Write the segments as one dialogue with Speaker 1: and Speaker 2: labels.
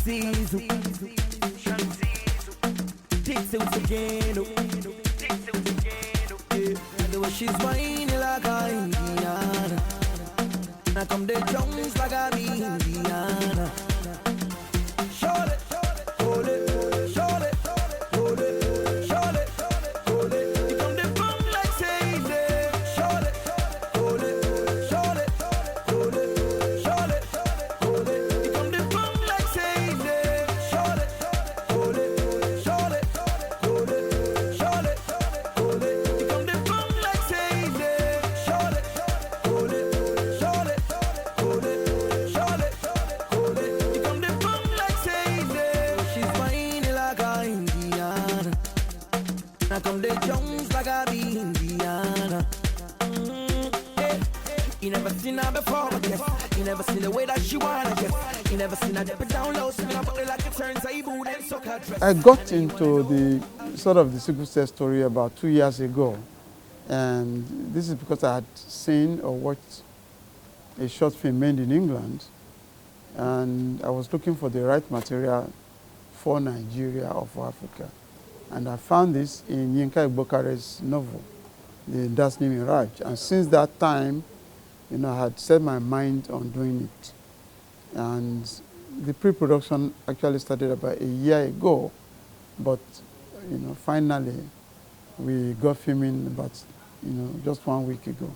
Speaker 1: Shantizu, Tixu Sageno, the way she's whining like a Indiana. I come the Jones like a Indiana. Show it, hold it, show it, hold it, show it, hold it. You come the bum like say it. Show it, hold it, show it, hold it, show it, hold it. You come the bum like say it. Show it, hold it, show it, hold it, show it, hold it. You come the bum like say it. Show it, hold it, show it, hold it, show it, hold it. You come the bum like say it. She's whining like a Indiana. I come the Jones like a Indiana. Hey. You never seen her before, I guess. You never seen the way that she wanna guess. You never seen her dip it down low, spin her body like it turns a boo, then suck her dress.
Speaker 2: I got into the sort of the sequel set story about 2 years ago, and this is because I had seen or watched a short film made in England, and I was looking for the right material for Nigeria or for Africa, and I found this in Yinka Igbokare's novel, The Dazzling Mirage, and since that time, I had set my mind on doing it, and the pre-production actually started about a year ago, but finally we got filming about just 1 week ago.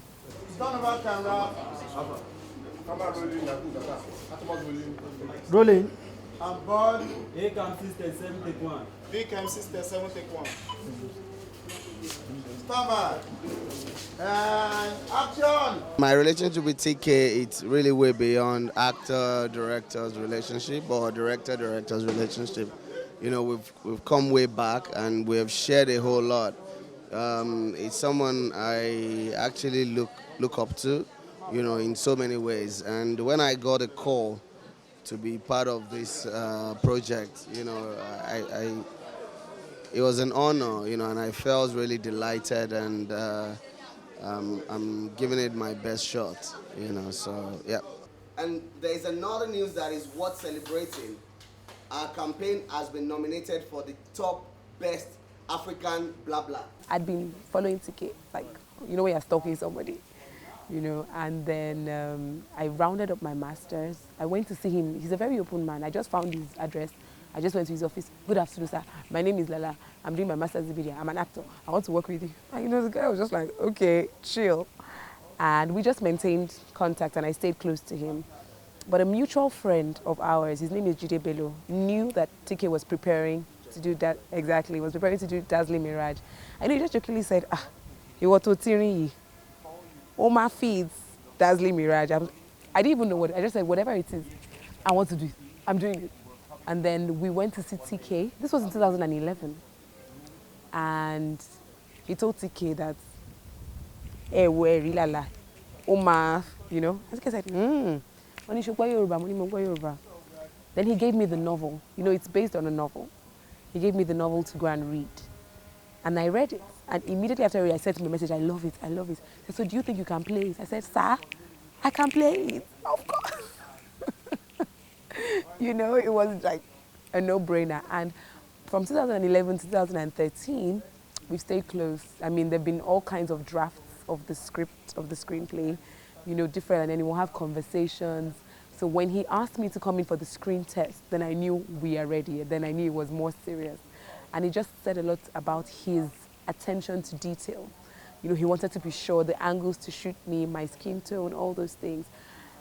Speaker 3: Rolling.
Speaker 4: And ball.
Speaker 3: A cam 637 take 1.
Speaker 4: B cam 637 take 1. Stand by. And action.
Speaker 5: My relationship with TK, it's really way beyond actor-director's relationship or director-director's relationship. We've come way back and we have shared a whole lot. It's someone I actually look up to, in so many ways. And when I got a call to be part of this project, it was an honor, and I felt really delighted, and I'm giving it my best shot, so yeah. And there is another news that is worth celebrating. Our campaign has been nominated for the top best African blah blah.
Speaker 6: I'd been following TK, like, when you're stalking somebody, and then I rounded up my master's. I went to see him. He's a very open man. I just found his address. I just went to his office. Good afternoon, sir. My name is Lala. I'm doing my master's degree. I'm an actor. I want to work with you. And the guy was just like, okay, chill. And we just maintained contact, and I stayed close to him. But a mutual friend of ours, his name is Jide Bello, knew that TK was preparing to do that, exactly, was preparing to do Dazzling Mirage. And he just jokingly said, you want to tiri Oma feeds Dazzling Mirage. I didn't even know what, I just said, whatever it is, I want to do it. I'm doing it. And then we went to see TK. This was in 2011. And he told TK that, hey, where Lala, Oma, And TK said, Then he gave me the novel. It's based on a novel. He gave me the novel to go and read. And I read it. And immediately after I sent him a message, I love it, I love it. He said, so do you think you can play it? I said, sir, I can play it, of course. It was like a no-brainer. And from 2011 to 2013, we've stayed close. I mean, there have been all kinds of drafts of the script, of the screenplay, different, and then we'll have conversations. So when he asked me to come in for the screen test, then I knew we are ready. Then I knew it was more serious. And he just said a lot about his attention to detail. He wanted to be sure the angles to shoot me, my skin tone, all those things.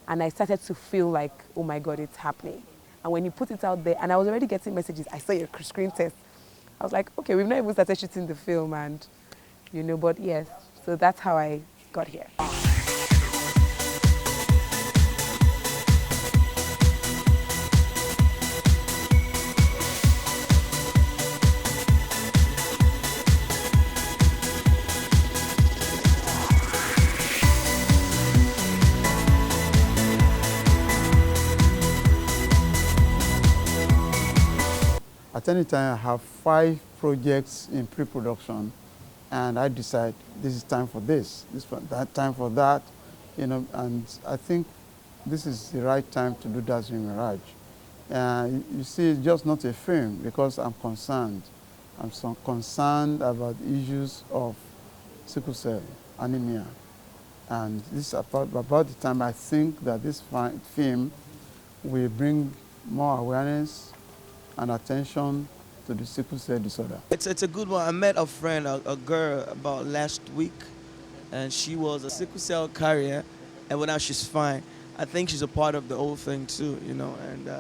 Speaker 6: And I started to feel like, oh my God, it's happening. And when he put it out there, and I was already getting messages, I saw your screen test. I was like, okay, we've not even started shooting the film, and, but yes. So that's how I got here.
Speaker 2: At any time, I have 5 projects in pre-production, and I decide this is time for this one, that time for that, and I think this is the right time to do Dazzling Mirage. You see, it's just not a film because I'm concerned. I'm so concerned about issues of sickle cell anemia. And this is about the time I think that this film will bring more awareness and attention to the sickle cell disorder.
Speaker 7: It's a good one. I met a friend, a girl, about last week, and she was a sickle cell carrier, and well, now she's fine. I think she's a part of the whole thing too, you know. And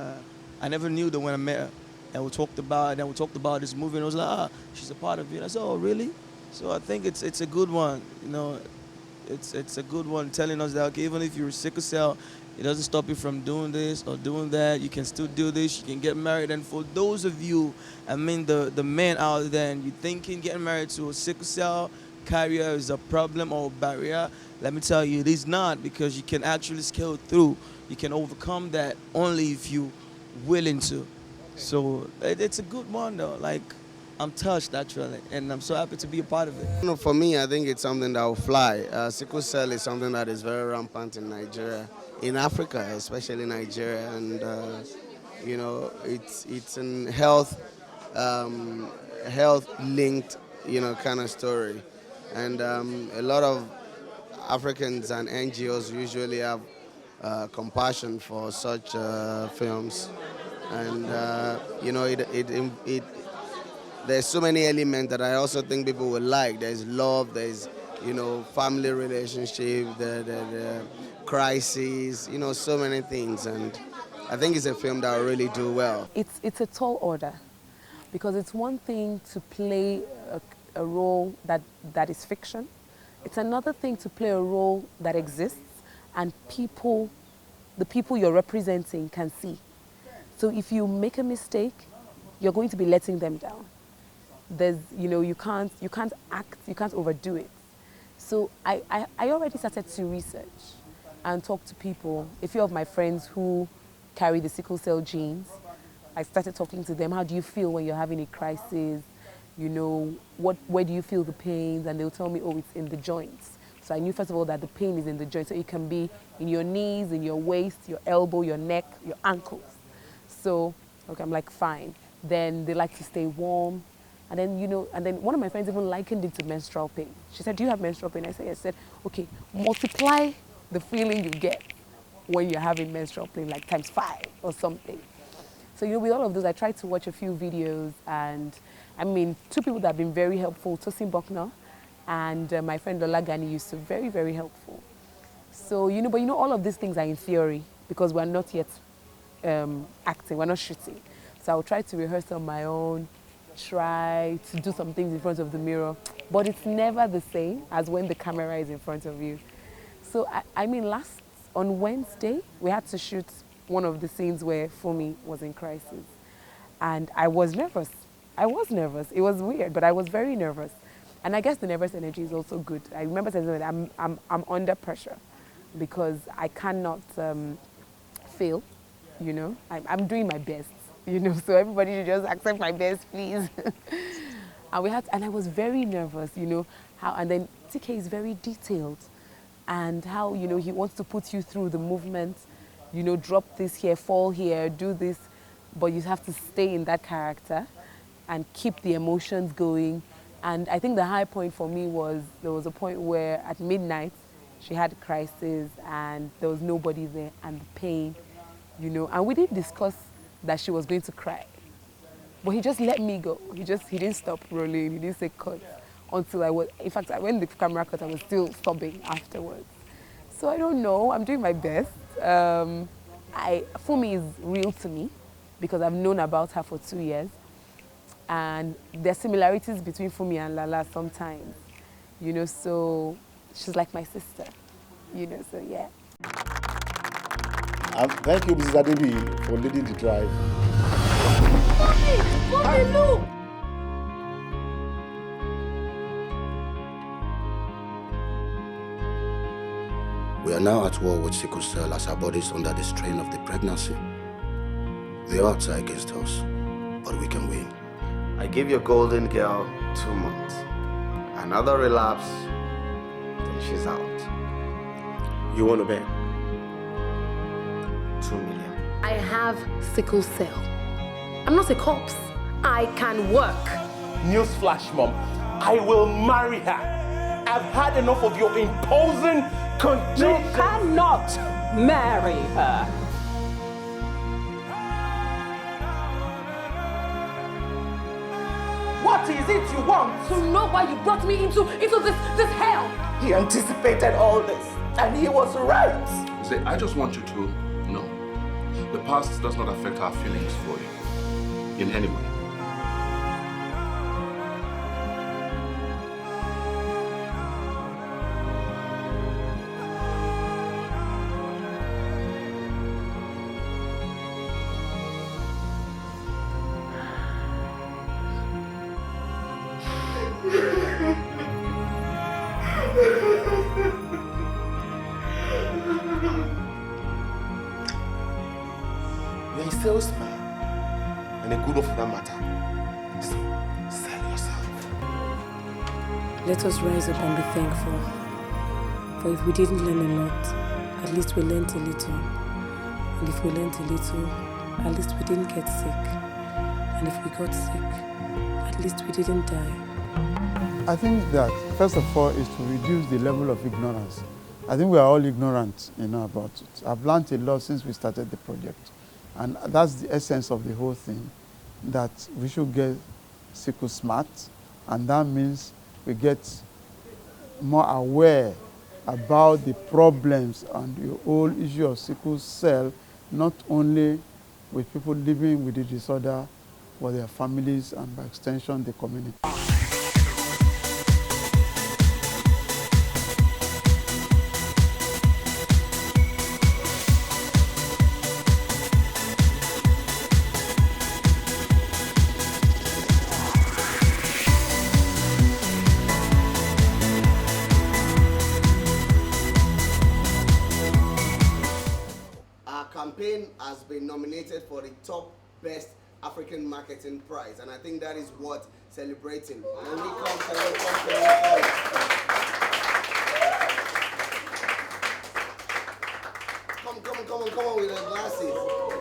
Speaker 7: I never knew that when I met her, and we talked about this movie, and I was like, ah, she's a part of it. I said, oh, really? So I think it's a good one, you know. It's a good one, telling us that, okay, even if you're sickle cell, it doesn't stop you from doing this or doing that. You can still do this. You can get married. And for those of you, I mean, the men out there, and you thinking getting married to a sickle cell carrier is a problem or a barrier, let me tell you, it is not, because you can actually scale through. You can overcome that only if you're willing to. So it's a good one, though. Like, I'm touched, actually, and I'm so happy to be a part of it.
Speaker 5: You know, for me, I think it's something that will fly. Sickle cell is something that is very rampant in Nigeria, in Africa, especially Nigeria, and you know, it's an health linked, you know, kind of story, and a lot of Africans and NGOs usually have compassion for such films, and you know, there's so many elements that I also think people will like. There's love, there's, you know, family relationship, the crisis, you know, so many things. And I think it's a film that will really do well.
Speaker 6: It's a tall order, because it's one thing to play a role that is fiction. It's another thing to play a role that exists and the people you're representing can see. So if you make a mistake, you're going to be letting them down. There's, you know, you can't act, you can't overdo it. So I already started to research and talk to people. A few of my friends who carry the sickle cell genes, I started talking to them. How do you feel when you're having a crisis? You know, where do you feel the pains? And they'll tell me, oh, it's in the joints. So I knew, first of all, that the pain is in the joints. So it can be in your knees, in your waist, your elbow, your neck, your ankles. So, okay, I'm like, fine. Then they like to stay warm. And then, you know, and then one of my friends even likened it to menstrual pain. She said, do you have menstrual pain? I said, yes. I said, okay, multiply the feeling you get when you're having menstrual pain, like times 5 or something. So, you know, with all of those, I tried to watch a few videos, and I mean, 2 people that have been very helpful, Tosin Buckner and my friend Lola Gani Yusuf, very, very helpful. So, you know, but you know, all of these things are in theory because we're not yet acting, we're not shooting. So I'll try to rehearse on my own, try to do some things in front of the mirror, but it's never the same as when the camera is in front of you. So, I mean, on Wednesday, we had to shoot one of the scenes where Fumi was in crisis. And I was nervous. I was nervous. It was weird, but I was very nervous. And I guess the nervous energy is also good. I remember saying that I'm under pressure because I cannot fail, you know. I'm doing my best, you know, so everybody should just accept my best, please. And I was very nervous, you know, and then TK is very detailed, and how, you know, he wants to put you through the movement, you know, drop this here, fall here, do this, but you have to stay in that character and keep the emotions going. And I think the high point for me was, there was a point where at midnight, she had a crisis and there was nobody there, and the pain, you know, and we didn't discuss that she was going to cry. But he just let me go. He didn't stop rolling, he didn't say cut, until in fact, when the camera cut, I was still sobbing afterwards. So I don't know, I'm doing my best. Fumi is real to me because I've known about her for 2 years. And there's similarities between Fumi and Lala sometimes, you know, so she's like my sister, you know, so yeah.
Speaker 8: Thank you, Mrs. Adebi, for leading the drive.
Speaker 1: Mommy, look!
Speaker 9: We are now at war with sickle cell as our bodies under the strain of the pregnancy. The odds are against us, but we can win.
Speaker 5: I give your golden girl 2 months. Another relapse, then she's out.
Speaker 8: You want to bet?
Speaker 5: 2 million.
Speaker 10: I have sickle cell. I'm not a corpse. I can work.
Speaker 11: Newsflash, Mom. I will marry her. I've had enough of your imposing conditions.
Speaker 12: You cannot marry her.
Speaker 11: What is it you want?
Speaker 10: To know why you brought me into this hell.
Speaker 11: He anticipated all this, and he was right.
Speaker 13: See, I just want you to know, the past does not affect our feelings for you in any way.
Speaker 11: You're a salesman, and a good one for that matter. So, sell yourself.
Speaker 6: Let us rise up and be thankful. For if we didn't learn a lot, at least we learned a little. And if we learned a little, at least we didn't get sick. And if we got sick, at least we didn't die.
Speaker 2: I think that, first of all, is to reduce the level of ignorance. I think we are all ignorant, about it. I've learned a lot since we started the project. And that's the essence of the whole thing, that we should get sickle smart, and that means we get more aware about the problems and the whole issue of sickle cell, not only with people living with the disorder, but their families and by extension the community.
Speaker 5: Campaign has been nominated for the top best African marketing prize, and I think that is what celebrating. When we come, come on with the glasses.